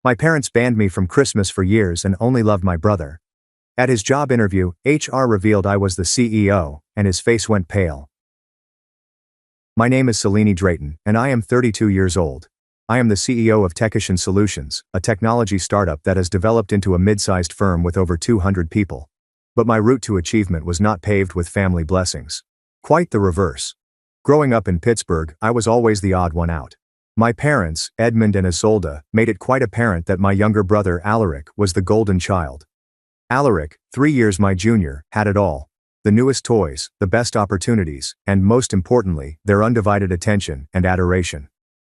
My parents banned me from Christmas for years and only loved my brother. At his job interview, HR revealed I was the CEO, and his face went pale. My name is Selene Drayton, and I am 32 years old. I am the CEO of Techician Solutions, a technology startup that has developed into a mid-sized firm with over 200 people. But my route to achievement was not paved with family blessings. Quite the reverse. Growing up in Pittsburgh, I was always the odd one out. My parents, Edmund and Isolde, made it quite apparent that my younger brother Alaric was the golden child. Alaric, 3 years my junior, had it all. The newest toys, the best opportunities, and most importantly, their undivided attention and adoration.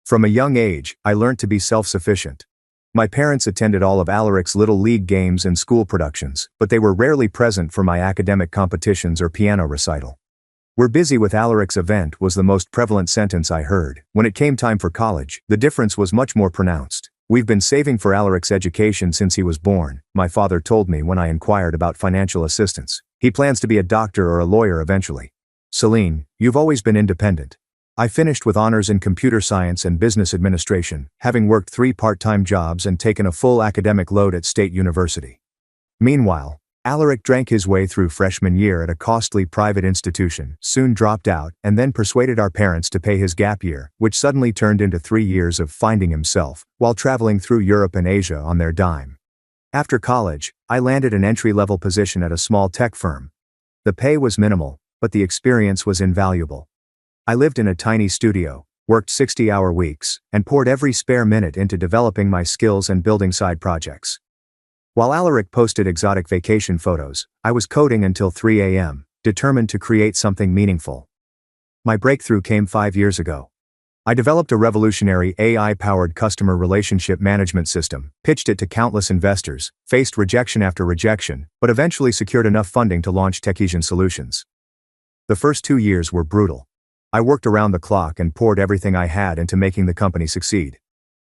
From a young age, I learned to be self-sufficient. My parents attended all of Alaric's Little League games and school productions, but they were rarely present for my academic competitions or piano recital. "We're busy with Alaric's event" was the most prevalent sentence I heard. When it came time for college, the difference was much more pronounced. "We've been saving for Alaric's education since he was born," my father told me when I inquired about financial assistance. "He plans to be a doctor or a lawyer eventually." "Selene, you've always been independent." I finished with honors in computer science and business administration, having worked 3 part-time jobs and taken a full academic load at State University. Meanwhile, Alaric drank his way through freshman year at a costly private institution, soon dropped out, and then persuaded our parents to pay his gap year, which suddenly turned into 3 years of finding himself, while traveling through Europe and Asia on their dime. After college, I landed an entry-level position at a small tech firm. The pay was minimal, but the experience was invaluable. I lived in a tiny studio, worked 60-hour weeks, and poured every spare minute into developing my skills and building side projects. While Alaric posted exotic vacation photos, I was coding until 3 a.m., determined to create something meaningful. My breakthrough came 5 years ago. I developed a revolutionary AI-powered customer relationship management system, pitched it to countless investors, faced rejection after rejection, but eventually secured enough funding to launch Techician Solutions. The first 2 years were brutal. I worked around the clock and poured everything I had into making the company succeed.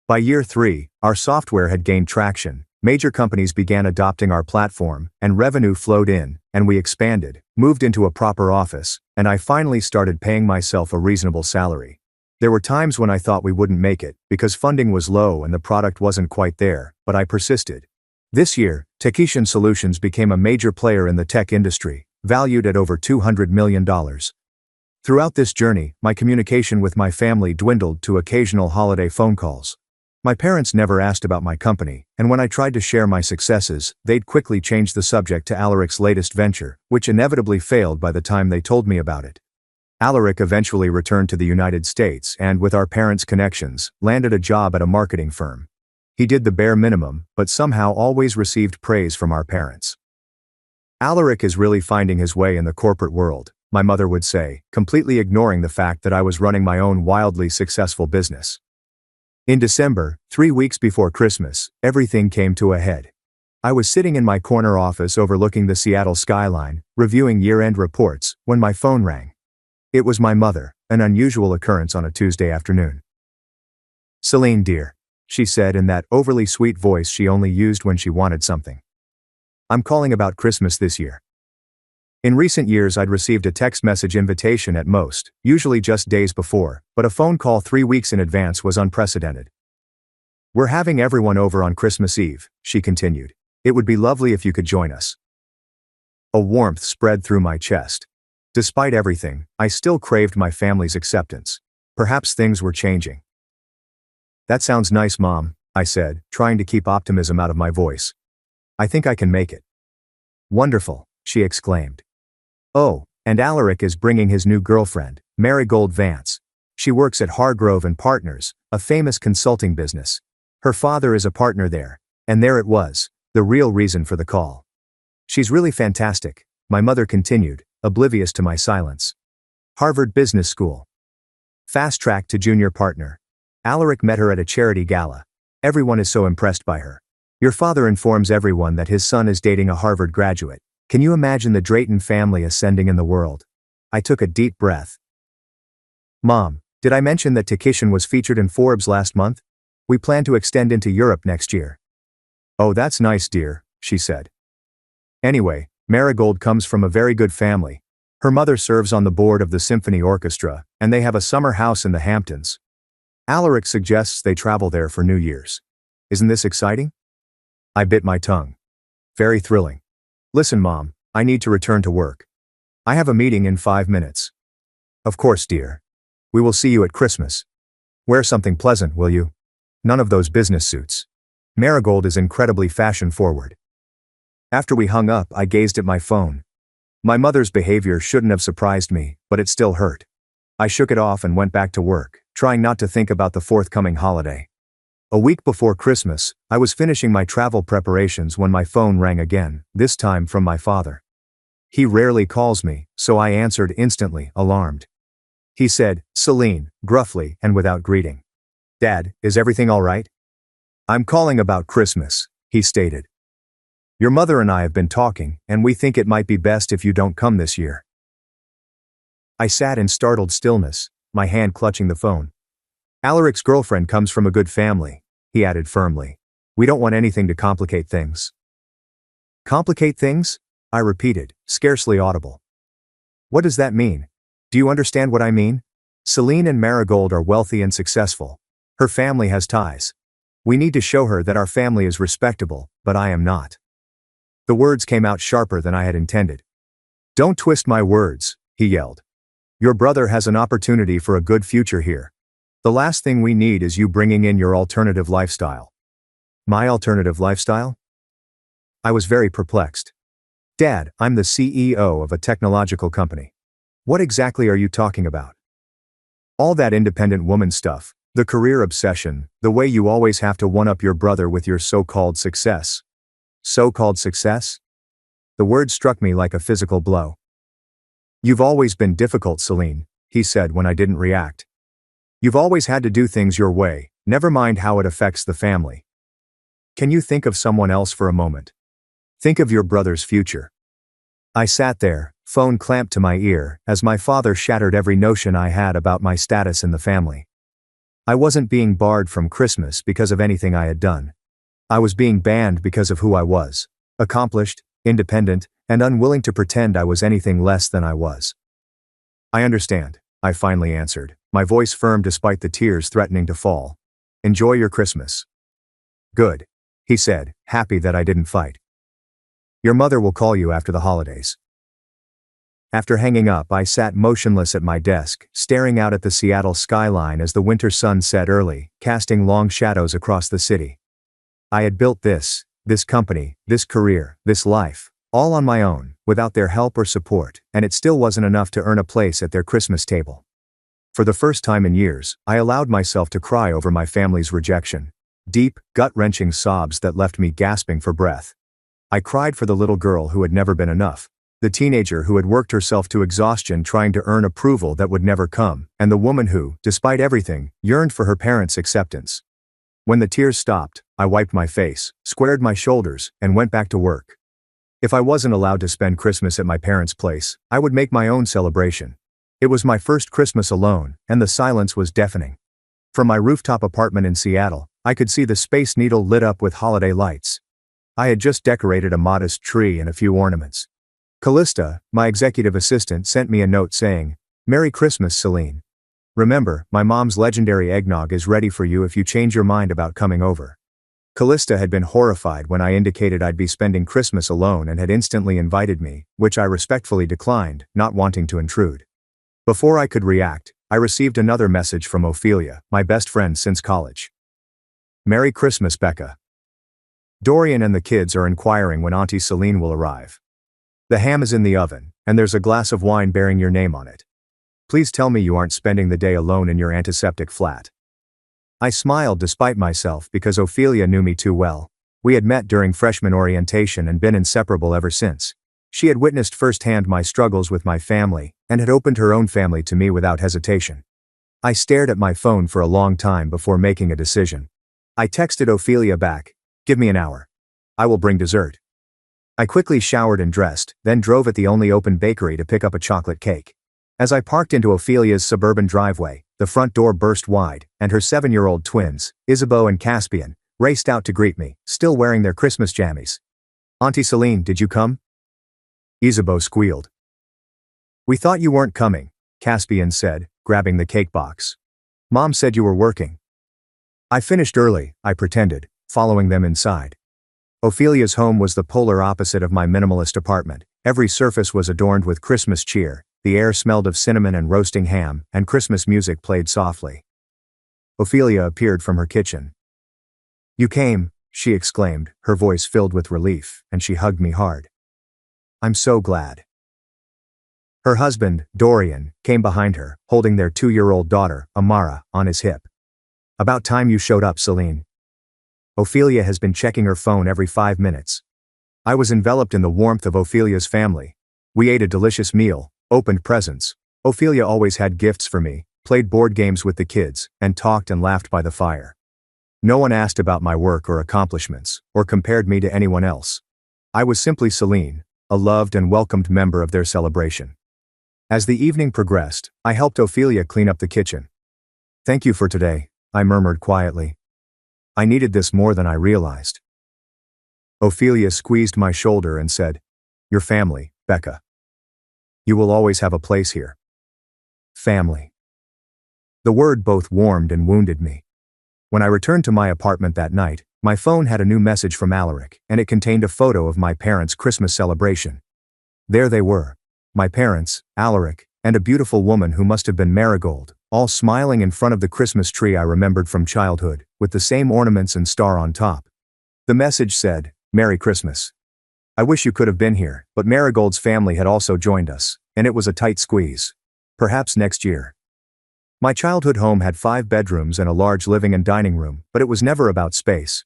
By year 3, our software had gained traction, major companies began adopting our platform, and revenue flowed in, and we expanded, moved into a proper office, and I finally started paying myself a reasonable salary. There were times when I thought we wouldn't make it, because funding was low and the product wasn't quite there, but I persisted. This year, Techician Solutions became a major player in the tech industry, valued at over $200 million. Throughout this journey, my communication with my family dwindled to occasional holiday phone calls. My parents never asked about my company, and when I tried to share my successes, they'd quickly change the subject to Alaric's latest venture, which inevitably failed by the time they told me about it. Alaric eventually returned to the United States and, with our parents' connections, landed a job at a marketing firm. He did the bare minimum, but somehow always received praise from our parents. "Alaric is really finding his way in the corporate world," my mother would say, completely ignoring the fact that I was running my own wildly successful business. In December, 3 weeks before Christmas, everything came to a head. I was sitting in my corner office overlooking the Seattle skyline, reviewing year-end reports, when my phone rang. It was my mother, an unusual occurrence on a Tuesday afternoon. "Selene, dear," she said in that overly sweet voice she only used when she wanted something. "I'm calling about Christmas this year." In recent years I'd received a text message invitation at most, usually just days before, but a phone call 3 weeks in advance was unprecedented. "We're having everyone over on Christmas Eve," she continued. "It would be lovely if you could join us." A warmth spread through my chest. Despite everything, I still craved my family's acceptance. Perhaps things were changing. "That sounds nice, Mom," I said, trying to keep optimism out of my voice. "I think I can make it." "Wonderful," she exclaimed. "Oh, and Alaric is bringing his new girlfriend, Marigold Vance. She works at Hargrove and Partners, a famous consulting business. Her father is a partner there." And there it was, the real reason for the call. "She's really fantastic," my mother continued, oblivious to my silence. "Harvard Business School. Fast track to junior partner. Alaric met her at a charity gala. Everyone is so impressed by her. Your father informs everyone that his son is dating a Harvard graduate. Can you imagine the Drayton family ascending in the world?" I took a deep breath. "Mom, did I mention that Techician was featured in Forbes last month? We plan to extend into Europe next year." "Oh, that's nice, dear," she said. "Anyway, Marigold comes from a very good family. Her mother serves on the board of the symphony orchestra, and they have a summer house in the Hamptons. Alaric suggests they travel there for New Year's." Isn't this exciting? I bit my tongue. Very thrilling. Listen, Mom, I need to return to work. I have a meeting in 5 minutes. Of course, dear. We will see you at Christmas. Wear something pleasant, will you? None of those business suits. Marigold is incredibly fashion-forward. After we hung up, I gazed at my phone. My mother's behavior shouldn't have surprised me, but it still hurt. I shook it off and went back to work, trying not to think about the forthcoming holiday. A week before Christmas, I was finishing my travel preparations when my phone rang again, this time from my father. He rarely calls me, so I answered instantly, alarmed. He said, "Celine," gruffly and without greeting. "Dad, is everything all right?" "I'm calling about Christmas," he stated. "Your mother and I have been talking, and we think it might be best if you don't come this year." I sat in startled stillness, my hand clutching the phone. "Alaric's girlfriend comes from a good family," he added firmly. "We don't want anything to complicate things." "Complicate things?" I repeated, scarcely audible. "What does that mean? Do you understand what I mean? Celine and Marigold are wealthy and successful. Her family has ties. We need to show her that our family is respectable, but I am not." The words came out sharper than I had intended. "Don't twist my words," he yelled. "Your brother has an opportunity for a good future here. The last thing we need is you bringing in your alternative lifestyle." "My alternative lifestyle?" I was very perplexed. "Dad, I'm the CEO of a technological company. What exactly are you talking about?" "All that independent woman stuff, the career obsession, the way you always have to one-up your brother with your so-called success." So-called success? The word struck me like a physical blow. "You've always been difficult, Celine," he said when I didn't react. "You've always had to do things your way, never mind how it affects the family. Can you think of someone else for a moment? Think of your brother's future." I sat there, phone clamped to my ear, as my father shattered every notion I had about my status in the family. I wasn't being barred from Christmas because of anything I had done. I was being banned because of who I was: accomplished, independent, and unwilling to pretend I was anything less than I was. "I understand," I finally answered, my voice firm despite the tears threatening to fall. "Enjoy your Christmas." "Good," he said, happy that I didn't fight. "Your mother will call you after the holidays." After hanging up, I sat motionless at my desk, staring out at the Seattle skyline as the winter sun set early, casting long shadows across the city. I had built this company, this career, this life, all on my own, without their help or support, and it still wasn't enough to earn a place at their Christmas table. For the first time in years, I allowed myself to cry over my family's rejection. Deep, gut-wrenching sobs that left me gasping for breath. I cried for the little girl who had never been enough, the teenager who had worked herself to exhaustion trying to earn approval that would never come, and the woman who, despite everything, yearned for her parents' acceptance. When the tears stopped, I wiped my face, squared my shoulders, and went back to work. If I wasn't allowed to spend Christmas at my parents' place, I would make my own celebration. It was my first Christmas alone, and the silence was deafening. From my rooftop apartment in Seattle, I could see the Space Needle lit up with holiday lights. I had just decorated a modest tree and a few ornaments. Callista, my executive assistant, sent me a note saying, "Merry Christmas, Celine. Remember, my mom's legendary eggnog is ready for you if you change your mind about coming over." Callista had been horrified when I indicated I'd be spending Christmas alone and had instantly invited me, which I respectfully declined, not wanting to intrude. Before I could react, I received another message from Ophelia, my best friend since college. "Merry Christmas, Becca. Dorian and the kids are inquiring when Auntie Celine will arrive. The ham is in the oven, and there's a glass of wine bearing your name on it. Please tell me you aren't spending the day alone in your antiseptic flat." I smiled despite myself because Ophelia knew me too well. We had met during freshman orientation and been inseparable ever since. She had witnessed firsthand my struggles with my family, and had opened her own family to me without hesitation. I stared at my phone for a long time before making a decision. I texted Ophelia back, "Give me an hour. I will bring dessert." I quickly showered and dressed, then drove at the only open bakery to pick up a chocolate cake. As I parked into Ophelia's suburban driveway, the front door burst wide, and her 7-year-old twins, Isabeau and Caspian, raced out to greet me, still wearing their Christmas jammies. "Auntie Celine, did you come?" Isabeau squealed. "We thought you weren't coming," Caspian said, grabbing the cake box. "Mom said you were working." "I finished early," I pretended, following them inside. Ophelia's home was the polar opposite of my minimalist apartment. Every surface was adorned with Christmas cheer, the air smelled of cinnamon and roasting ham, and Christmas music played softly. Ophelia appeared from her kitchen. "You came," she exclaimed, her voice filled with relief, and she hugged me hard. "I'm so glad." Her husband, Dorian, came behind her, holding their 2-year-old daughter, Amara, on his hip. "About time you showed up, Celine. Ophelia has been checking her phone every 5 minutes." I was enveloped in the warmth of Ophelia's family. We ate a delicious meal, opened presents. Ophelia always had gifts for me, played board games with the kids, and talked and laughed by the fire. No one asked about my work or accomplishments, or compared me to anyone else. I was simply Celine, a loved and welcomed member of their celebration. As the evening progressed, I helped Ophelia clean up the kitchen. "Thank you for today," I murmured quietly. "I needed this more than I realized." Ophelia squeezed my shoulder and said, "Your family, Becca. You will always have a place here." Family. The word both warmed and wounded me. When I returned to my apartment that night, my phone had a new message from Alaric, and it contained a photo of my parents' Christmas celebration. There they were, my parents, Alaric, and a beautiful woman who must have been Marigold, all smiling in front of the Christmas tree I remembered from childhood, with the same ornaments and star on top. The message said, "Merry Christmas. I wish you could have been here, but Marigold's family had also joined us, and it was a tight squeeze. Perhaps next year." My childhood home had 5 bedrooms and a large living and dining room, but it was never about space.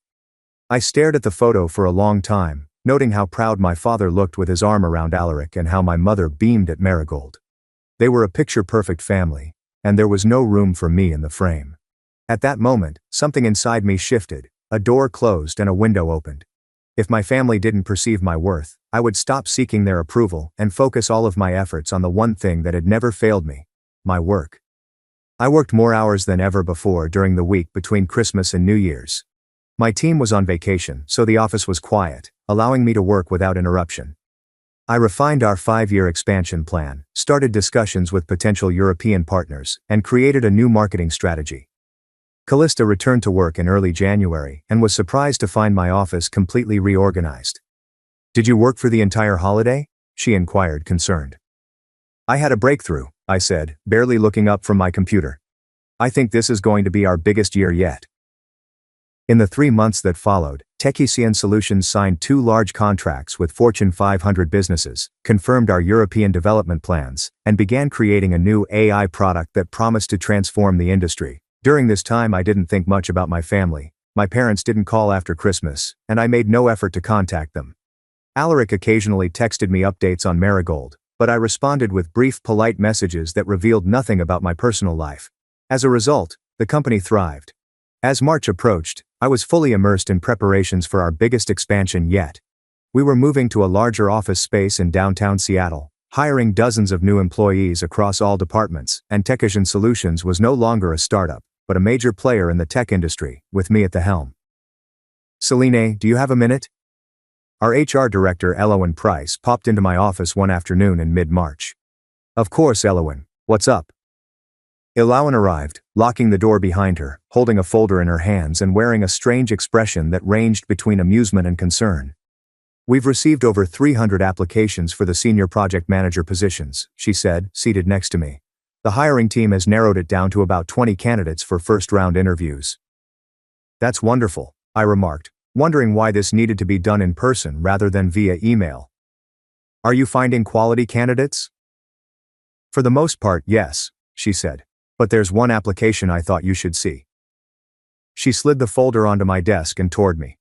I stared at the photo for a long time, noting how proud my father looked with his arm around Alaric and how my mother beamed at Marigold. They were a picture-perfect family, and there was no room for me in the frame. At that moment, something inside me shifted, a door closed and a window opened. If my family didn't perceive my worth, I would stop seeking their approval and focus all of my efforts on the one thing that had never failed me: my work. I worked more hours than ever before during the week between Christmas and New Year's. My team was on vacation, so the office was quiet, allowing me to work without interruption. I refined our 5-year expansion plan, started discussions with potential European partners, and created a new marketing strategy. Callista returned to work in early January and was surprised to find my office completely reorganized. "Did you work for the entire holiday?" she inquired, concerned. "I had a breakthrough," I said, barely looking up from my computer. "I think this is going to be our biggest year yet." In the 3 months that followed, Techician Solutions signed 2 large contracts with Fortune 500 businesses, confirmed our European development plans, and began creating a new AI product that promised to transform the industry. During this time I didn't think much about my family. My parents didn't call after Christmas, and I made no effort to contact them. Alaric occasionally texted me updates on Marigold, but I responded with brief, polite messages that revealed nothing about my personal life. As a result, the company thrived. As March approached, I was fully immersed in preparations for our biggest expansion yet. We were moving to a larger office space in downtown Seattle, hiring dozens of new employees across all departments, and Techician Solutions was no longer a startup, but a major player in the tech industry, with me at the helm. "Celine, do you have a minute?" Our HR director, Elowen Price, popped into my office one afternoon in mid-March. "Of course, Elowen. What's up?" Elowen arrived, locking the door behind her, holding a folder in her hands and wearing a strange expression that ranged between amusement and concern. "We've received over 300 applications for the senior project manager positions," she said, seated next to me. "The hiring team has narrowed it down to about 20 candidates for first-round interviews." "That's wonderful," I remarked, wondering why this needed to be done in person rather than via email. "Are you finding quality candidates?" "For the most part, yes," she said. "But there's one application I thought you should see." She slid the folder onto my desk and toward me.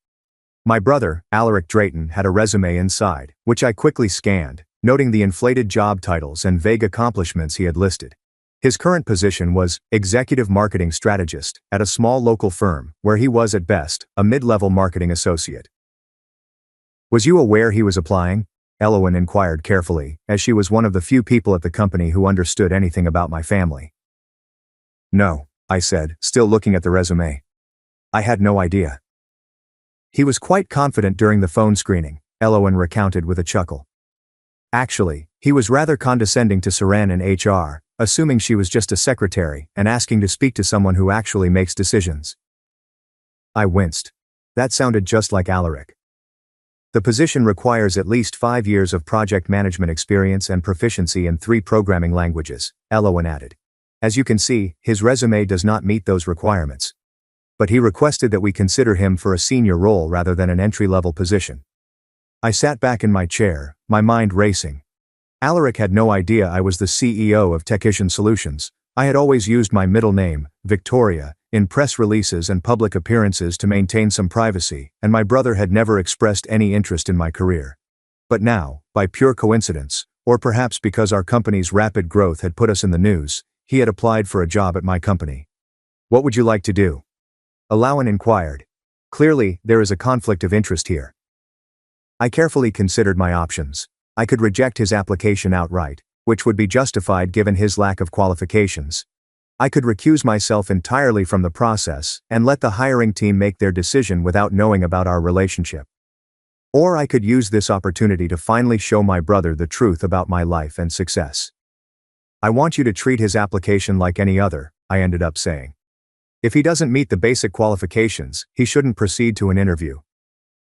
My brother, Alaric Drayton, had a resume inside, which I quickly scanned, noting the inflated job titles and vague accomplishments he had listed. His current position was Executive Marketing Strategist at a small local firm, where he was at best a mid-level marketing associate. "Was you aware he was applying?" Elowen inquired carefully, as she was one of the few people at the company who understood anything about my family. "No," I said, still looking at the resume. "I had no idea." "He was quite confident during the phone screening," Elowen recounted with a chuckle. "Actually, he was rather condescending to Saran in HR, assuming she was just a secretary and asking to speak to someone who actually makes decisions." I winced. That sounded just like Alaric. The position requires at least 5 years of project management experience and proficiency in 3 programming languages, Elowen added. As you can see, his resume does not meet those requirements. But he requested that we consider him for a senior role rather than an entry-level position. I sat back in my chair, my mind racing. Alaric had no idea I was the CEO of Techician Solutions. I had always used my middle name, Victoria, in press releases and public appearances to maintain some privacy, and my brother had never expressed any interest in my career. But now, by pure coincidence, or perhaps because our company's rapid growth had put us in the news, he had applied for a job at my company. What would you like to do? Elowen inquired. Clearly, there is a conflict of interest here. I carefully considered my options. I could reject his application outright, which would be justified given his lack of qualifications. I could recuse myself entirely from the process and let the hiring team make their decision without knowing about our relationship. Or I could use this opportunity to finally show my brother the truth about my life and success. I want you to treat his application like any other, I ended up saying. If he doesn't meet the basic qualifications, he shouldn't proceed to an interview.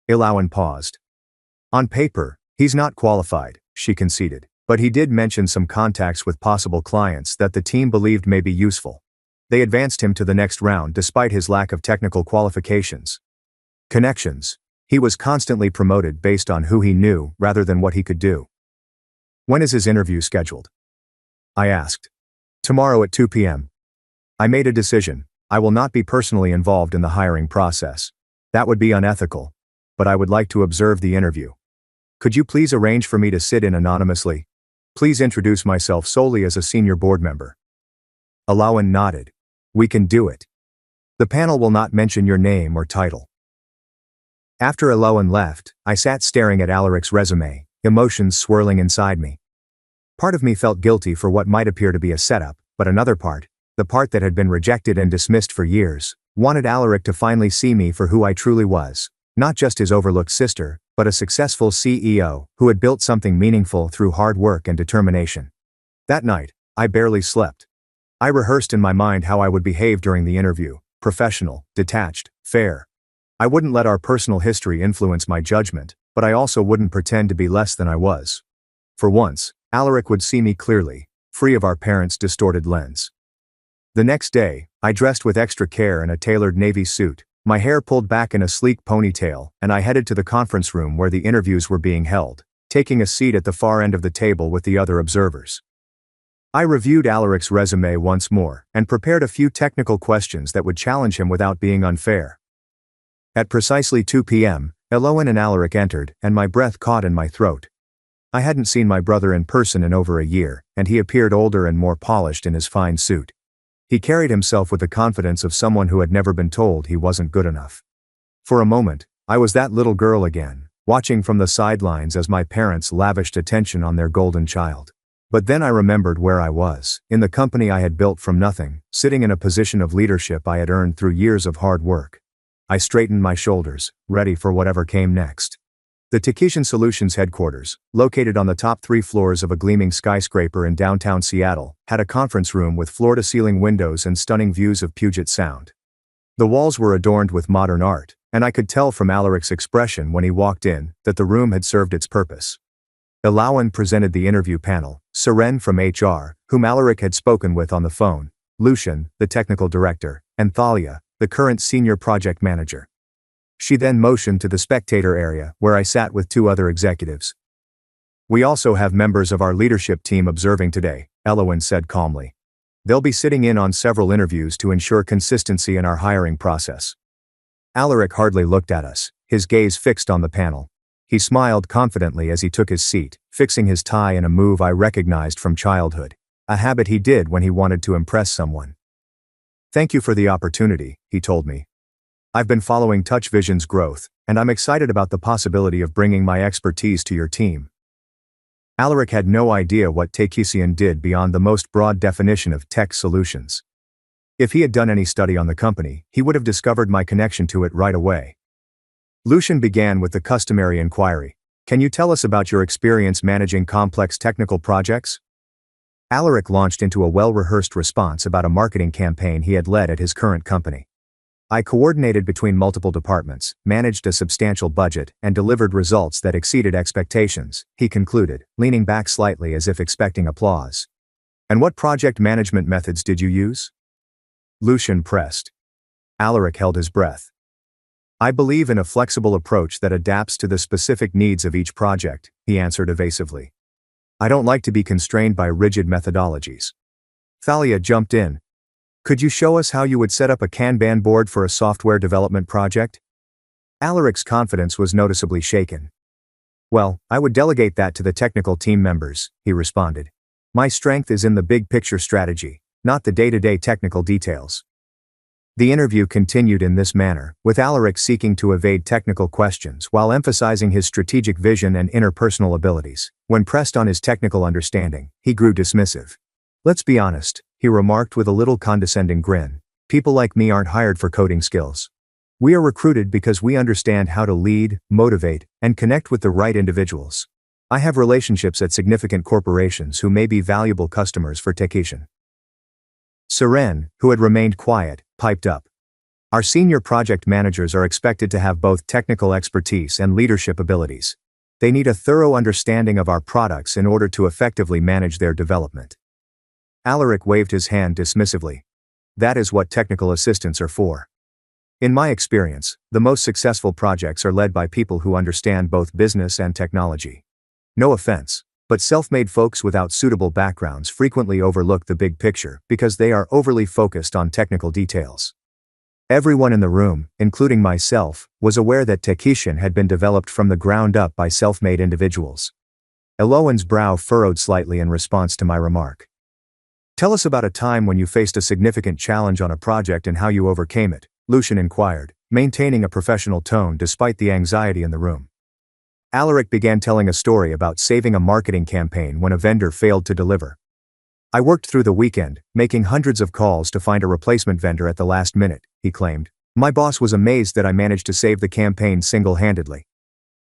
Elowen paused. On paper, he's not qualified, she conceded, but he did mention some contacts with possible clients that the team believed may be useful. They advanced him to the next round despite his lack of technical qualifications. Connections. He was constantly promoted based on who he knew rather than what he could do. When is his interview scheduled? I asked. Tomorrow at 2 p.m. I made a decision. I will not be personally involved in the hiring process. That would be unethical. But I would like to observe the interview. Could you please arrange for me to sit in anonymously? Please introduce myself solely as a senior board member. Elowen nodded. We can do it. The panel will not mention your name or title. After Elowen left, I sat staring at Alaric's resume, emotions swirling inside me. Part of me felt guilty for what might appear to be a setup, but another part, the part that had been rejected and dismissed for years, wanted Alaric to finally see me for who I truly was, not just his overlooked sister, but a successful CEO who had built something meaningful through hard work and determination. That night, I barely slept. I rehearsed in my mind how I would behave during the interview: professional, detached, fair. I wouldn't let our personal history influence my judgment, but I also wouldn't pretend to be less than I was. For once, Alaric would see me clearly, free of our parents' distorted lens. The next day, I dressed with extra care in a tailored navy suit, my hair pulled back in a sleek ponytail, and I headed to the conference room where the interviews were being held, taking a seat at the far end of the table with the other observers. I reviewed Alaric's resume once more, and prepared a few technical questions that would challenge him without being unfair. At precisely 2 p.m., Elowen and Alaric entered, and my breath caught in my throat. I hadn't seen my brother in person in over a year, and he appeared older and more polished in his fine suit. He carried himself with the confidence of someone who had never been told he wasn't good enough. For a moment, I was that little girl again, watching from the sidelines as my parents lavished attention on their golden child. But then I remembered where I was, in the company I had built from nothing, sitting in a position of leadership I had earned through years of hard work. I straightened my shoulders, ready for whatever came next. The Techician Solutions headquarters, located on the top 3 floors of a gleaming skyscraper in downtown Seattle, had a conference room with floor-to-ceiling windows and stunning views of Puget Sound. The walls were adorned with modern art, and I could tell from Alaric's expression when he walked in that the room had served its purpose. Elowen presented the interview panel: Seren from HR, whom Alaric had spoken with on the phone, Lucian, the technical director, and Thalia, the current senior project manager. She then motioned to the spectator area, where I sat with 2 other executives. We also have members of our leadership team observing today, Elowen said calmly. They'll be sitting in on several interviews to ensure consistency in our hiring process. Alaric hardly looked at us, his gaze fixed on the panel. He smiled confidently as he took his seat, fixing his tie in a move I recognized from childhood, a habit he did when he wanted to impress someone. Thank you for the opportunity, he told me. I've been following Touch Vision's growth, and I'm excited about the possibility of bringing my expertise to your team. Alaric had no idea what Techician did beyond the most broad definition of tech solutions. If he had done any study on the company, he would have discovered my connection to it right away. Lucian began with the customary inquiry. Can you tell us about your experience managing complex technical projects? Alaric launched into a well-rehearsed response about a marketing campaign he had led at his current company. I coordinated between multiple departments, managed a substantial budget, and delivered results that exceeded expectations, he concluded, leaning back slightly as if expecting applause. And what project management methods did you use? Lucian pressed. Alaric held his breath. I believe in a flexible approach that adapts to the specific needs of each project, he answered evasively. I don't like to be constrained by rigid methodologies. Thalia jumped in. Could you show us how you would set up a Kanban board for a software development project? Alaric's confidence was noticeably shaken. Well, I would delegate that to the technical team members, he responded. My strength is in the big picture strategy, not the day-to-day technical details. The interview continued in this manner, with Alaric seeking to evade technical questions while emphasizing his strategic vision and interpersonal abilities. When pressed on his technical understanding, he grew dismissive. Let's be honest, he remarked with a little condescending grin. People like me aren't hired for coding skills. We are recruited because we understand how to lead, motivate, and connect with the right individuals. I have relationships at significant corporations who may be valuable customers for Techician. Seren, who had remained quiet, piped up. Our senior project managers are expected to have both technical expertise and leadership abilities. They need a thorough understanding of our products in order to effectively manage their development. Alaric waved his hand dismissively. That is what technical assistants are for. In my experience, the most successful projects are led by people who understand both business and technology. No offense, but self-made folks without suitable backgrounds frequently overlook the big picture because they are overly focused on technical details. Everyone in the room, including myself, was aware that Techician had been developed from the ground up by self-made individuals. Eloan's brow furrowed slightly in response to my remark. Tell us about a time when you faced a significant challenge on a project and how you overcame it, Lucian inquired, maintaining a professional tone despite the anxiety in the room. Alaric began telling a story about saving a marketing campaign when a vendor failed to deliver. I worked through the weekend, making hundreds of calls to find a replacement vendor at the last minute, he claimed. My boss was amazed that I managed to save the campaign single-handedly.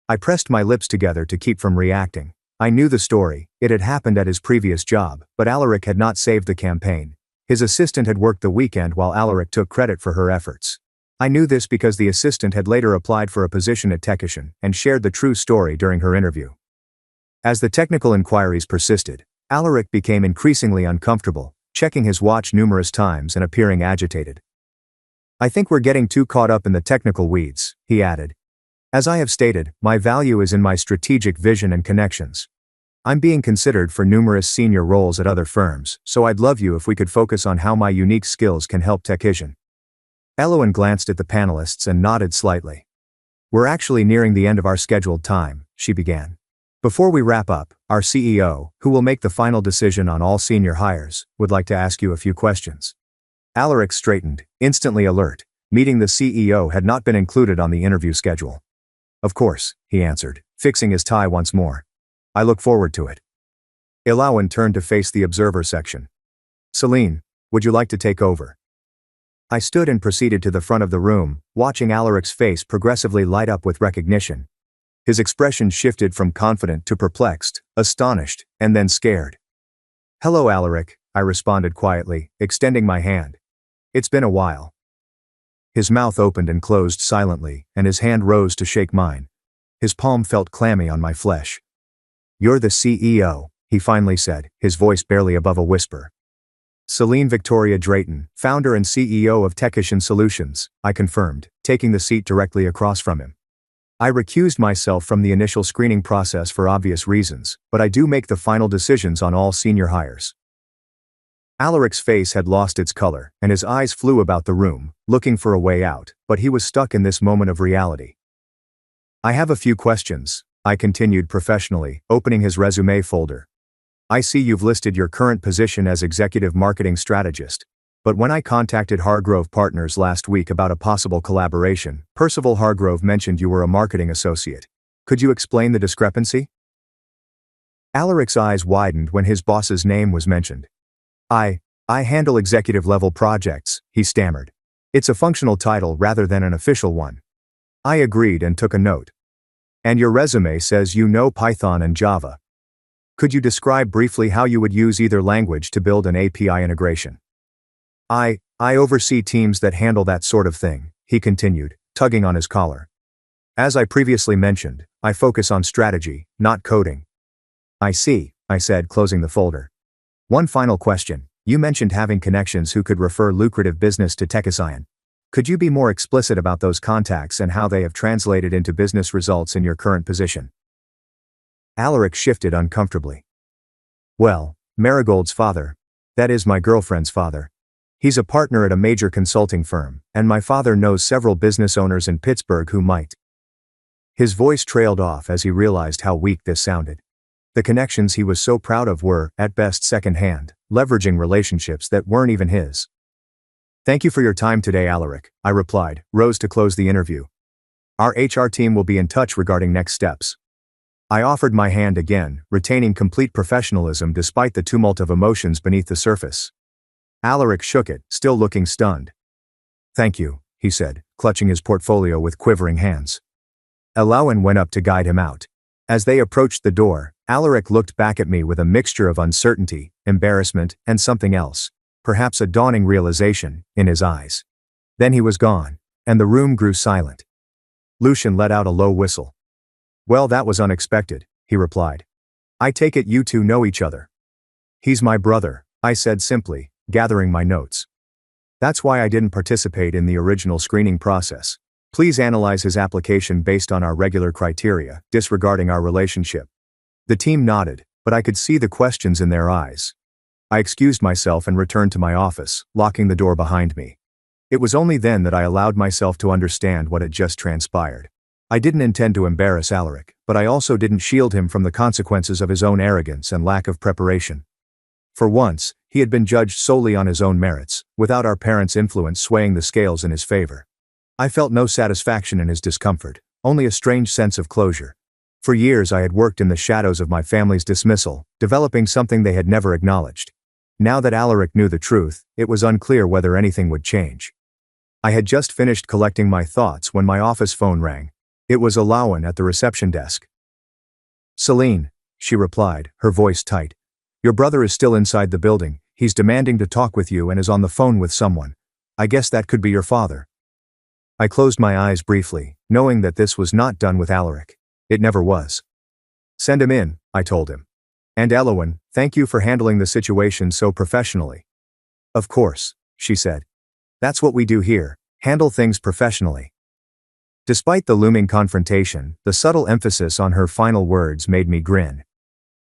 I pressed my lips together to keep from reacting. I knew the story, it had happened at his previous job, but Alaric had not saved the campaign. His assistant had worked the weekend while Alaric took credit for her efforts. I knew this because the assistant had later applied for a position at Techician and shared the true story during her interview. As the technical inquiries persisted, Alaric became increasingly uncomfortable, checking his watch numerous times and appearing agitated. I think we're getting too caught up in the technical weeds, he added. As I have stated, my value is in my strategic vision and connections. I'm being considered for numerous senior roles at other firms, so I'd love you if we could focus on how my unique skills can help Techician. Eloan glanced at the panelists and nodded slightly. We're actually nearing the end of our scheduled time, she began. Before we wrap up, our CEO, who will make the final decision on all senior hires, would like to ask you a few questions. Alaric straightened, instantly alert. Meeting the CEO had not been included on the interview schedule. Of course, he answered, fixing his tie once more. I look forward to it. Eloan turned to face the observer section. Celine, would you like to take over? I stood and proceeded to the front of the room, watching Alaric's face progressively light up with recognition. His expression shifted from confident to perplexed, astonished, and then scared. Hello, Alaric, I responded quietly, extending my hand. It's been a while. His mouth opened and closed silently, and his hand rose to shake mine. His palm felt clammy on my flesh. You're the CEO, he finally said, his voice barely above a whisper. Celine Victoria Drayton, founder and CEO of Techician Solutions, I confirmed, taking the seat directly across from him. I recused myself from the initial screening process for obvious reasons, but I do make the final decisions on all senior hires. Alaric's face had lost its color, and his eyes flew about the room, looking for a way out, but he was stuck in this moment of reality. I have a few questions, I continued professionally, opening his resume folder. I see you've listed your current position as Executive Marketing Strategist, but when I contacted Hargrove Partners last week about a possible collaboration, Percival Hargrove mentioned you were a marketing associate. Could you explain the discrepancy? Alaric's eyes widened when his boss's name was mentioned. I handle executive-level projects, he stammered. It's a functional title rather than an official one. I agreed and took a note. And your resume says you know Python and Java. Could you describe briefly how you would use either language to build an API integration? I oversee teams that handle that sort of thing, he continued, tugging on his collar. As I previously mentioned, I focus on strategy, not coding. I see, I said, closing the folder. One final question. You mentioned having connections who could refer lucrative business to TechAscion. Could you be more explicit about those contacts and how they have translated into business results in your current position? Alaric shifted uncomfortably. Well, Marigold's father, that is my girlfriend's father. He's a partner at a major consulting firm, and my father knows several business owners in Pittsburgh who might. His voice trailed off as he realized how weak this sounded. The connections he was so proud of were, at best, second-hand, leveraging relationships that weren't even his. Thank you for your time today, Alaric, I replied, rose to close the interview. Our HR team will be in touch regarding next steps. I offered my hand again, retaining complete professionalism despite the tumult of emotions beneath the surface. Alaric shook it, still looking stunned. Thank you, he said, clutching his portfolio with quivering hands. Alain went up to guide him out. As they approached the door, Alaric looked back at me with a mixture of uncertainty, embarrassment, and something else, perhaps a dawning realization, in his eyes. Then he was gone, and the room grew silent. Lucien let out a low whistle. Well, that was unexpected, he replied. I take it you two know each other. He's my brother, I said simply, gathering my notes. That's why I didn't participate in the original screening process. Please analyze his application based on our regular criteria, disregarding our relationship. The team nodded, but I could see the questions in their eyes. I excused myself and returned to my office, locking the door behind me. It was only then that I allowed myself to understand what had just transpired. I didn't intend to embarrass Alaric, but I also didn't shield him from the consequences of his own arrogance and lack of preparation. For once, he had been judged solely on his own merits, without our parents' influence swaying the scales in his favor. I felt no satisfaction in his discomfort, only a strange sense of closure. For years I had worked in the shadows of my family's dismissal, developing something they had never acknowledged. Now that Alaric knew the truth, it was unclear whether anything would change. I had just finished collecting my thoughts when my office phone rang. It was Alain at the reception desk. Celine, she replied, her voice tight. Your brother is still inside the building, he's demanding to talk with you and is on the phone with someone. I guess that could be your father. I closed my eyes briefly, knowing that this was not done with Alaric. It never was. Send him in, I told him. And Alain, thank you for handling the situation so professionally. Of course, she said. That's what we do here, handle things professionally. Despite the looming confrontation, the subtle emphasis on her final words made me grin.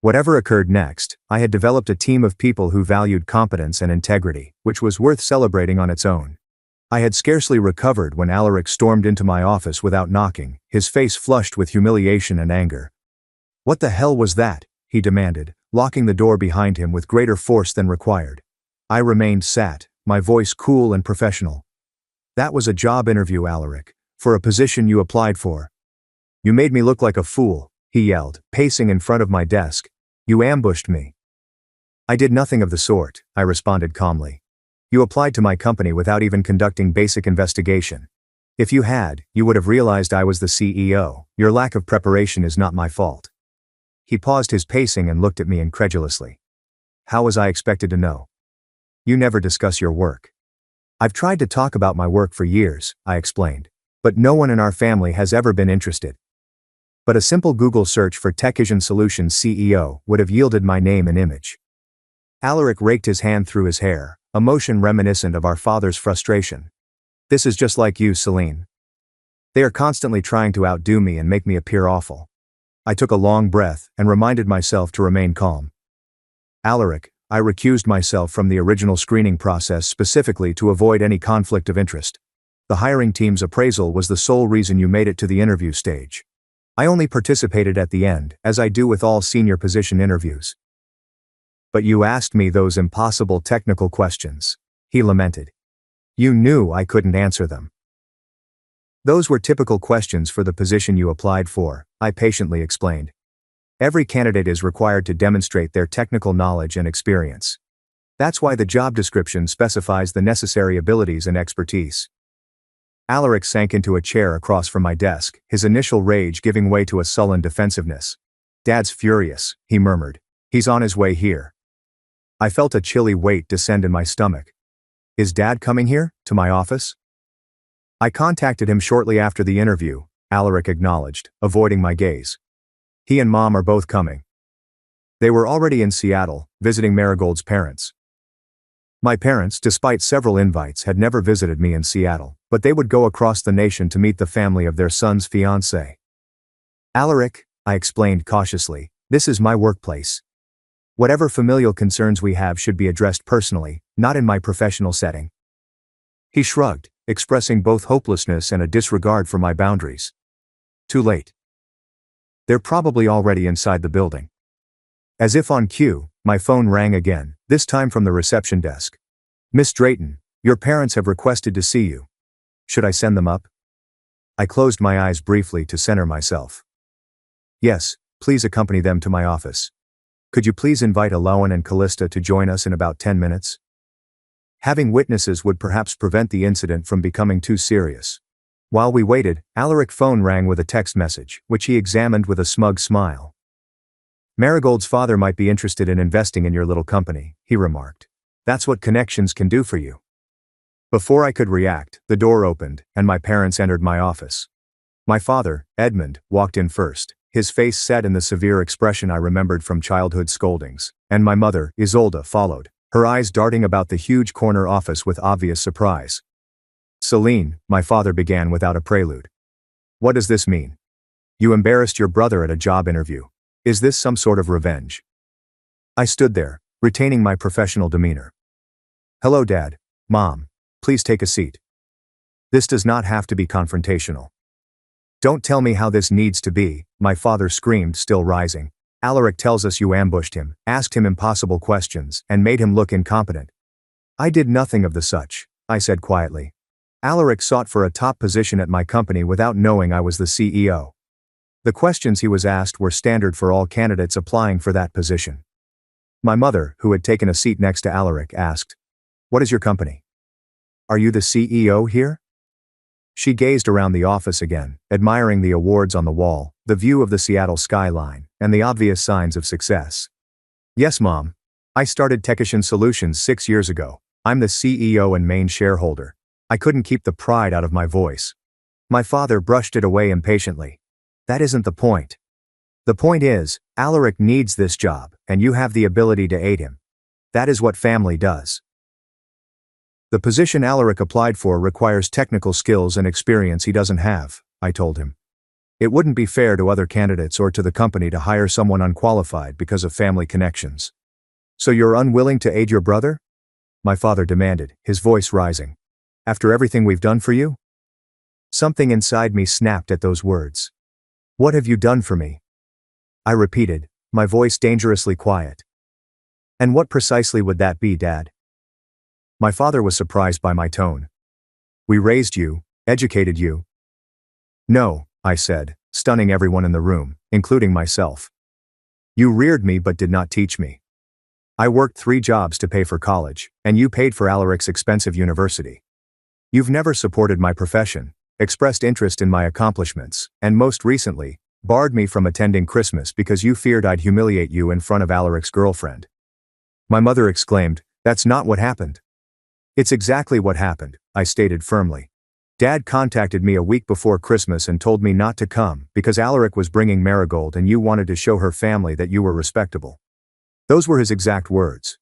Whatever occurred next, I had developed a team of people who valued competence and integrity, which was worth celebrating on its own. I had scarcely recovered when Alaric stormed into my office without knocking, his face flushed with humiliation and anger. What the hell was that? He demanded, locking the door behind him with greater force than required. I remained sat, my voice cool and professional. That was a job interview, Alaric. For a position you applied for. You made me look like a fool, he yelled, pacing in front of my desk. You ambushed me. I did nothing of the sort, I responded calmly. You applied to my company without even conducting basic investigation. If you had, you would have realized I was the CEO. Your lack of preparation is not my fault. He paused his pacing and looked at me incredulously. How was I expected to know? You never discuss your work. I've tried to talk about my work for years, I explained. But no one in our family has ever been interested. But a simple Google search for TechAscion Solutions CEO would have yielded my name and image. Alaric raked his hand through his hair, a motion reminiscent of our father's frustration. This is just like you, Celine. They are constantly trying to outdo me and make me appear awful. I took a long breath and reminded myself to remain calm. Alaric, I recused myself from the original screening process specifically to avoid any conflict of interest. The hiring team's appraisal was the sole reason you made it to the interview stage. I only participated at the end, as I do with all senior position interviews. But you asked me those impossible technical questions, he lamented. You knew I couldn't answer them. Those were typical questions for the position you applied for, I patiently explained. Every candidate is required to demonstrate their technical knowledge and experience. That's why the job description specifies the necessary abilities and expertise. Alaric sank into a chair across from my desk, his initial rage giving way to a sullen defensiveness. Dad's furious, he murmured. He's on his way here. I felt a chilly weight descend in my stomach. Is Dad coming here, to my office? I contacted him shortly after the interview, Alaric acknowledged, avoiding my gaze. He and Mom are both coming. They were already in Seattle, visiting Marigold's parents. My parents, despite several invites, had never visited me in Seattle, but they would go across the nation to meet the family of their son's fiancée. Alaric, I explained cautiously, this is my workplace. Whatever familial concerns we have should be addressed personally, not in my professional setting. He shrugged, expressing both hopelessness and a disregard for my boundaries. Too late. They're probably already inside the building. As if on cue, my phone rang again, this time from the reception desk. Miss Drayton, your parents have requested to see you. Should I send them up? I closed my eyes briefly to center myself. Yes, please accompany them to my office. Could you please invite Aloan and Callista to join us in about 10 minutes? Having witnesses would perhaps prevent the incident from becoming too serious. While we waited, Alaric's phone rang with a text message, which he examined with a smug smile. Marigold's father might be interested in investing in your little company, he remarked. That's what connections can do for you. Before I could react, the door opened, and my parents entered my office. My father, Edmund, walked in first, his face set in the severe expression I remembered from childhood scoldings, and my mother, Isolde, followed, her eyes darting about the huge corner office with obvious surprise. Celine, my father began without a prelude. What does this mean? You embarrassed your brother at a job interview. Is this some sort of revenge? I stood there, retaining my professional demeanor. Hello, Dad. Mom. Please take a seat. This does not have to be confrontational. Don't tell me how this needs to be, my father screamed, still rising. Alaric tells us you ambushed him, asked him impossible questions, and made him look incompetent. I did nothing of the such, I said quietly. Alaric sought for a top position at my company without knowing I was the CEO. The questions he was asked were standard for all candidates applying for that position. My mother, who had taken a seat next to Alaric, asked, "What is your company? Are you the CEO here?" She gazed around the office again, admiring the awards on the wall, the view of the Seattle skyline, and the obvious signs of success. Yes, Mom. I started Techician Solutions 6 years ago. I'm the CEO and main shareholder. I couldn't keep the pride out of my voice. My father brushed it away impatiently. That isn't the point. The point is, Alaric needs this job, and you have the ability to aid him. That is what family does. The position Alaric applied for requires technical skills and experience he doesn't have, I told him. It wouldn't be fair to other candidates or to the company to hire someone unqualified because of family connections. So you're unwilling to aid your brother? My father demanded, his voice rising. After everything we've done for you? Something inside me snapped at those words. What have you done for me? I repeated, my voice dangerously quiet. And what precisely would that be, Dad? My father was surprised by my tone. We raised you, educated you. No, I said, stunning everyone in the room, including myself. You reared me but did not teach me. I worked 3 jobs to pay for college, and you paid for Alaric's expensive university. You've never supported my profession, expressed interest in my accomplishments, and most recently, barred me from attending Christmas because you feared I'd humiliate you in front of Alaric's girlfriend. My mother exclaimed, "That's not what happened." It's exactly what happened, I stated firmly. Dad contacted me a week before Christmas and told me not to come because Alaric was bringing Marigold and you wanted to show her family that you were respectable. Those were his exact words.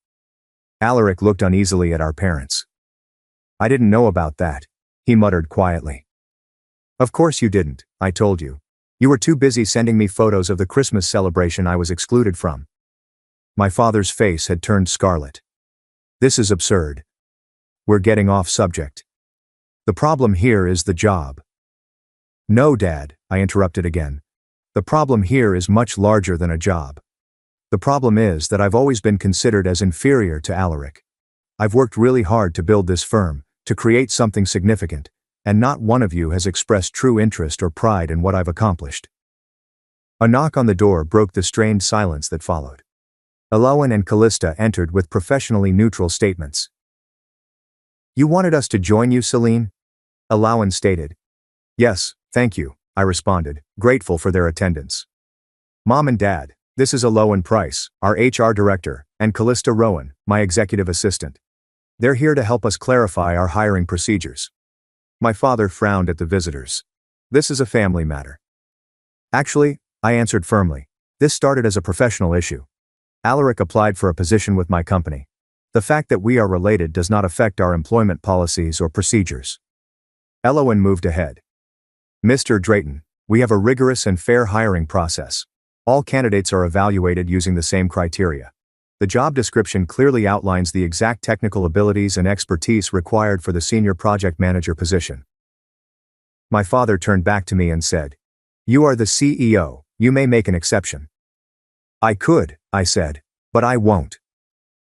Alaric looked uneasily at our parents. I didn't know about that, he muttered quietly. Of course you didn't, I told you. You were too busy sending me photos of the Christmas celebration I was excluded from. My father's face had turned scarlet. This is absurd. We're getting off subject. The problem here is the job. No, Dad, I interrupted again. The problem here is much larger than a job. The problem is that I've always been considered as inferior to Alaric. I've worked really hard to build this firm, to create something significant, and not one of you has expressed true interest or pride in what I've accomplished. A knock on the door broke the strained silence that followed. Aloan and Callista entered with professionally neutral statements. You wanted us to join you, Celine? Aloan stated. Yes, thank you, I responded, grateful for their attendance. Mom and Dad, this is Aloan Price, our HR director, and Callista Rowan, my executive assistant. They're here to help us clarify our hiring procedures. My father frowned at the visitors. This is a family matter. Actually, I answered firmly. This started as a professional issue. Alaric applied for a position with my company. The fact that we are related does not affect our employment policies or procedures. Elowen moved ahead. Mr. Drayton, we have a rigorous and fair hiring process. All candidates are evaluated using the same criteria. The job description clearly outlines the exact technical abilities and expertise required for the senior project manager position. My father turned back to me and said, "You are the CEO, you may make an exception." "I could," I said, "but I won't.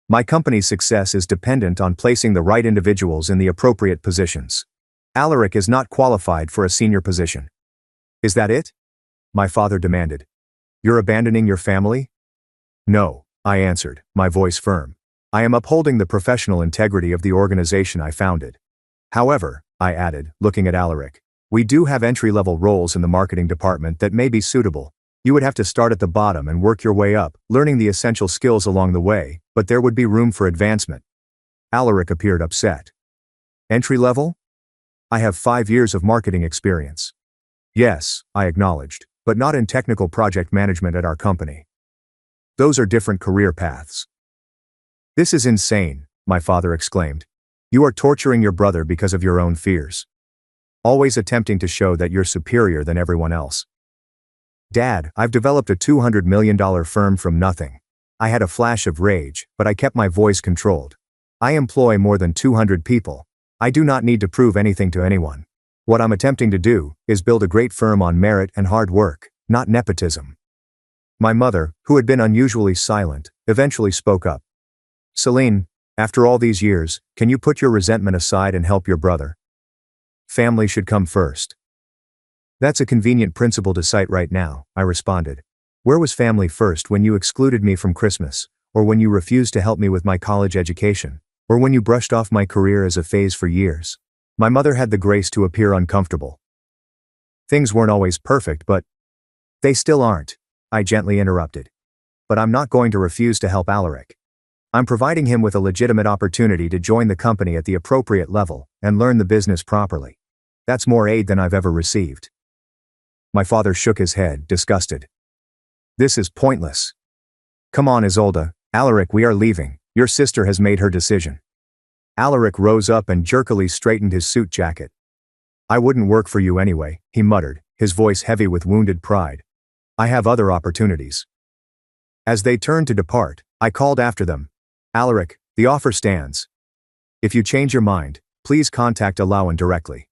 My company's success is dependent on placing the right individuals in the appropriate positions. Alaric is not qualified for a senior position." "Is that it?" my father demanded. "You're abandoning your family?" "No," I answered, my voice firm. "I am upholding the professional integrity of the organization I founded. However," I added, looking at Alaric, "we do have entry-level roles in the marketing department that may be suitable. You would have to start at the bottom and work your way up, learning the essential skills along the way, but there would be room for advancement." Alaric appeared upset. "Entry-level? I have 5 years of marketing experience." "Yes," I acknowledged, "but not in technical project management at our company. Those are different career paths." "This is insane," my father exclaimed. "You are torturing your brother because of your own fears. Always attempting to show that you're superior than everyone else." "Dad, I've developed a $200 million firm from nothing." I had a flash of rage, but I kept my voice controlled. "I employ more than 200 people. I do not need to prove anything to anyone. What I'm attempting to do is build a great firm on merit and hard work, not nepotism." My mother, who had been unusually silent, eventually spoke up. "Celine, after all these years, can you put your resentment aside and help your brother? Family should come first." "That's a convenient principle to cite right now," I responded. "Where was family first when you excluded me from Christmas, or when you refused to help me with my college education, or when you brushed off my career as a phase for years?" My mother had the grace to appear uncomfortable. "Things weren't always perfect, but—" "They still aren't," I gently interrupted. "But I'm not going to refuse to help Alaric. I'm providing him with a legitimate opportunity to join the company at the appropriate level and learn the business properly. That's more aid than I've ever received." My father shook his head, disgusted. "This is pointless. Come on, Isolde, Alaric, we are leaving. Your sister has made her decision." Alaric rose up and jerkily straightened his suit jacket. "I wouldn't work for you anyway," he muttered, his voice heavy with wounded pride. "I have other opportunities." As they turned to depart, I called after them. "Alaric, the offer stands. If you change your mind, please contact Elowen directly."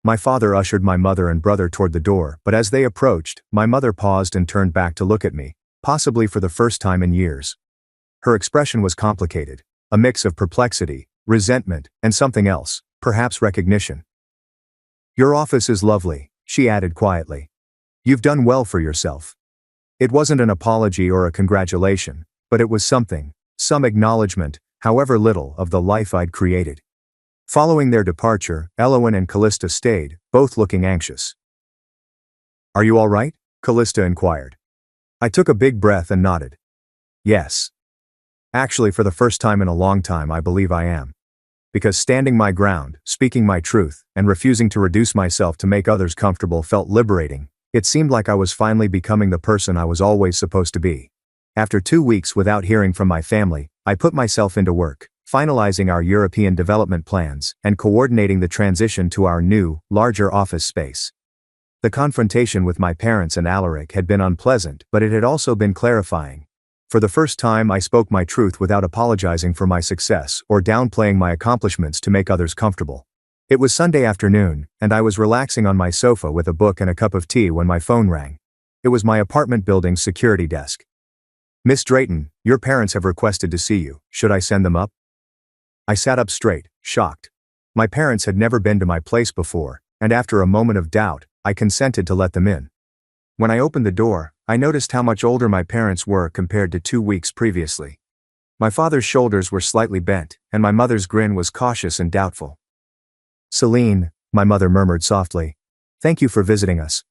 My father ushered my mother and brother toward the door, but as they approached, my mother paused and turned back to look at me, possibly for the first time in years. Her expression was complicated, a mix of perplexity, resentment, and something else, perhaps recognition. "Your office is lovely," she added quietly. "You've done well for yourself." It wasn't an apology or a congratulation, but it was something, some acknowledgement, however little, of the life I'd created. Following their departure, Elowen and Callista stayed, both looking anxious. "Are you all right?" Callista inquired. I took a big breath and nodded. "Yes. Actually, for the first time in a long time, I believe I am. Because standing my ground, speaking my truth, and refusing to reduce myself to make others comfortable felt liberating. It seemed like I was finally becoming the person I was always supposed to be. After 2 weeks without hearing from my family, I put myself into work, finalizing our European development plans and coordinating the transition to our new, larger office space. The confrontation with my parents and Alaric had been unpleasant, but it had also been clarifying. For the first time, I spoke my truth without apologizing for my success or downplaying my accomplishments to make others comfortable. It was Sunday afternoon, and I was relaxing on my sofa with a book and a cup of tea when my phone rang. It was my apartment building's security desk. "Miss Drayton, your parents have requested to see you. Should I send them up?" I sat up straight, shocked. My parents had never been to my place before, and after a moment of doubt, I consented to let them in. When I opened the door, I noticed how much older my parents were compared to 2 weeks previously. My father's shoulders were slightly bent, and my mother's grin was cautious and doubtful. "Celine," my mother murmured softly, "thank you for visiting us.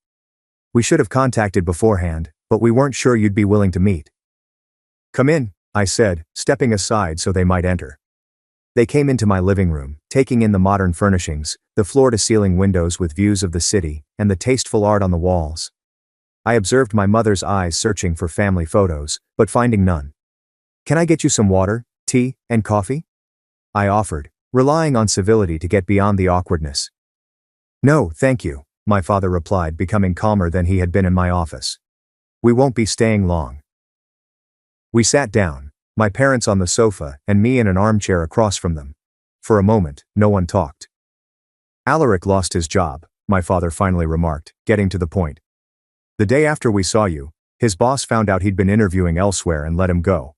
We should have contacted beforehand, but we weren't sure you'd be willing to meet." "Come in," I said, stepping aside so they might enter. They came into my living room, taking in the modern furnishings, the floor-to-ceiling windows with views of the city, and the tasteful art on the walls. I observed my mother's eyes searching for family photos, but finding none. "Can I get you some water, tea, and coffee?" I offered, relying on civility to get beyond the awkwardness. "No, thank you," my father replied, becoming calmer than he had been in my office. "We won't be staying long." We sat down, my parents on the sofa and me in an armchair across from them. For a moment, no one talked. "Alaric lost his job," my father finally remarked, getting to the point. "The day after we saw you, his boss found out he'd been interviewing elsewhere and let him go."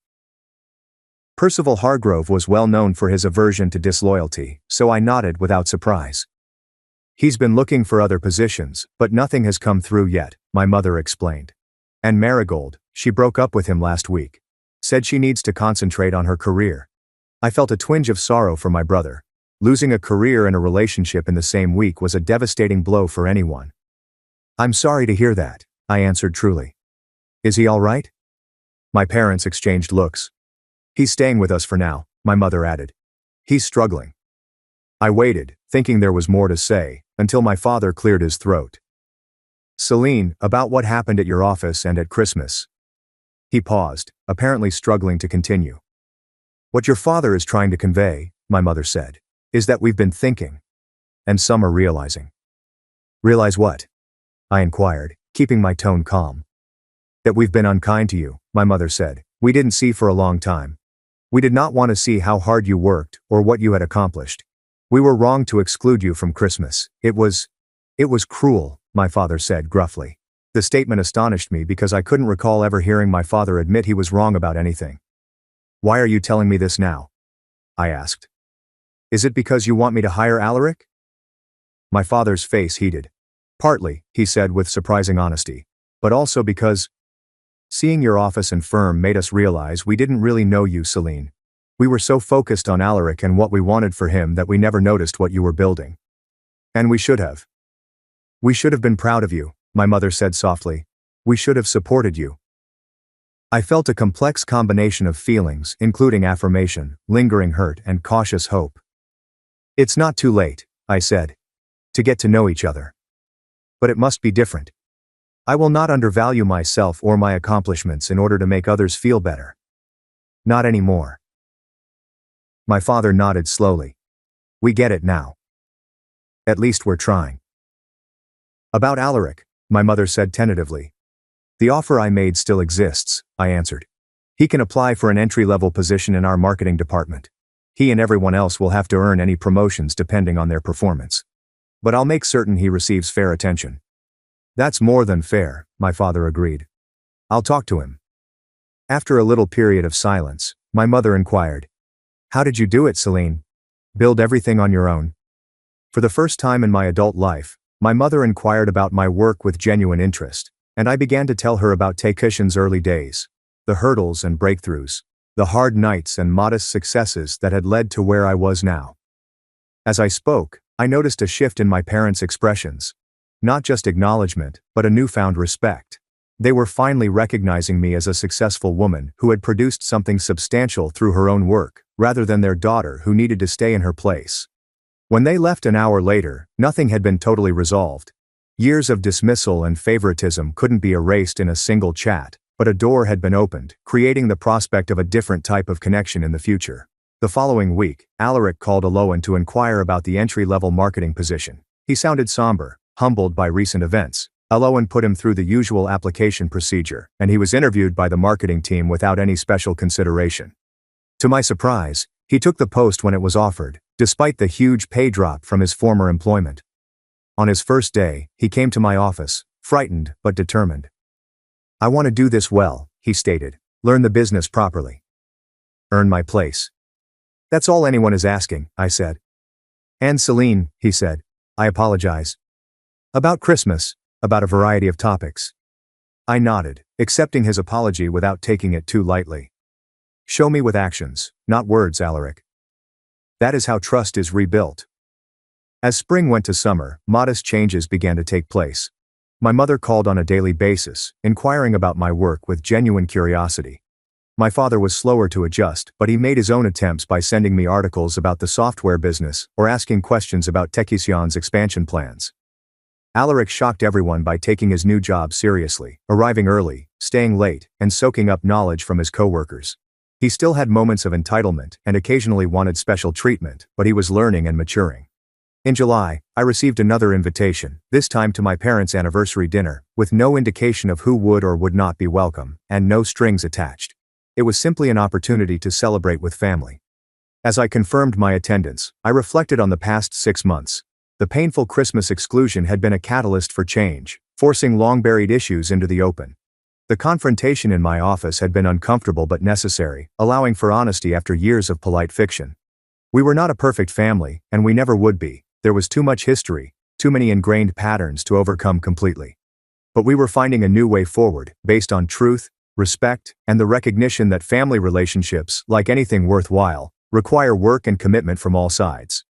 Percival Hargrove was well known for his aversion to disloyalty, so I nodded without surprise. "He's been looking for other positions, but nothing has come through yet," my mother explained. "And Marigold, she broke up with him last week. Said she needs to concentrate on her career." I felt a twinge of sorrow for my brother. Losing a career and a relationship in the same week was a devastating blow for anyone. "I'm sorry to hear that," I answered truly. "Is he all right?" My parents exchanged looks. "He's staying with us for now," my mother added. "He's struggling." I waited, thinking there was more to say, until my father cleared his throat. "Celine, about what happened at your office and at Christmas." He paused, apparently struggling to continue. "What your father is trying to convey," my mother said, "is that we've been thinking. And some are realizing." "Realize what?" I inquired, keeping my tone calm. "That we've been unkind to you," my mother said. "We didn't see for a long time. We did not want to see how hard you worked or what you had accomplished. We were wrong to exclude you from Christmas. It was cruel," my father said gruffly. The statement astonished me because I couldn't recall ever hearing my father admit he was wrong about anything. "Why are you telling me this now?" I asked. "Is it because you want me to hire Alaric?" My father's face heated. "Partly," he said with surprising honesty, "but also because seeing your office and firm made us realize we didn't really know you, Celine. We were so focused on Alaric and what we wanted for him that we never noticed what you were building. And we should have. We should have been proud of you," my mother said softly. "We should have supported you." I felt a complex combination of feelings, including affirmation, lingering hurt, and cautious hope. "It's not too late," I said, "to get to know each other. But it must be different. I will not undervalue myself or my accomplishments in order to make others feel better. Not anymore." My father nodded slowly. "We get it now. At least we're trying." "About Alaric," my mother said tentatively. "The offer I made still exists," I answered. "He can apply for an entry-level position in our marketing department. He and everyone else will have to earn any promotions depending on their performance. But I'll make certain he receives fair attention." "That's more than fair," my father agreed. "I'll talk to him." After a little period of silence, my mother inquired, "How did you do it, Celine? Build everything on your own?" For the first time in my adult life, my mother inquired about my work with genuine interest, and I began to tell her about Taekishin's early days, the hurdles and breakthroughs, the hard nights and modest successes that had led to where I was now. As I spoke, I noticed a shift in my parents' expressions. Not just acknowledgement, but a newfound respect. They were finally recognizing me as a successful woman who had produced something substantial through her own work, rather than their daughter who needed to stay in her place. When they left an hour later, nothing had been totally resolved. Years of dismissal and favoritism couldn't be erased in a single chat, but a door had been opened, creating the prospect of a different type of connection in the future. The following week, Alaric called Aloan to inquire about the entry-level marketing position. He sounded somber, humbled by recent events. Aloan put him through the usual application procedure, and he was interviewed by the marketing team without any special consideration. To my surprise, he took the post when it was offered, despite the huge pay drop from his former employment. On his first day, he came to my office, frightened but determined. "I want to do this well," he stated. "Learn the business properly. Earn my place. That's all anyone is asking," I said. "And Celine," he said, "I apologize. About Christmas, about a variety of topics." I nodded, accepting his apology without taking it too lightly. "Show me with actions, not words, Alaric. That is how trust is rebuilt." As spring went to summer, modest changes began to take place. My mother called on a daily basis, inquiring about my work with genuine curiosity. My father was slower to adjust, but he made his own attempts by sending me articles about the software business or asking questions about Techision's expansion plans. Alaric shocked everyone by taking his new job seriously, arriving early, staying late, and soaking up knowledge from his coworkers. He still had moments of entitlement and occasionally wanted special treatment, but he was learning and maturing. In July, I received another invitation, this time to my parents' anniversary dinner, with no indication of who would or would not be welcome, and no strings attached. It was simply an opportunity to celebrate with family. As I confirmed my attendance, I reflected on the past 6 months. The painful Christmas exclusion had been a catalyst for change, forcing long-buried issues into the open. The confrontation in my office had been uncomfortable but necessary, allowing for honesty after years of polite fiction. We were not a perfect family, and we never would be. There was too much history, too many ingrained patterns to overcome completely. But we were finding a new way forward, based on truth, respect, and the recognition that family relationships, like anything worthwhile, require work and commitment from all sides.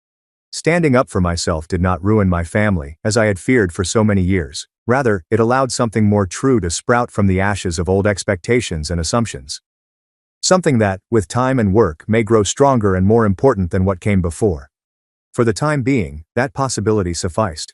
Standing up for myself did not ruin my family, as I had feared for so many years. Rather, it allowed something more true to sprout from the ashes of old expectations and assumptions. Something that, with time and work, may grow stronger and more important than what came before. For the time being, that possibility sufficed.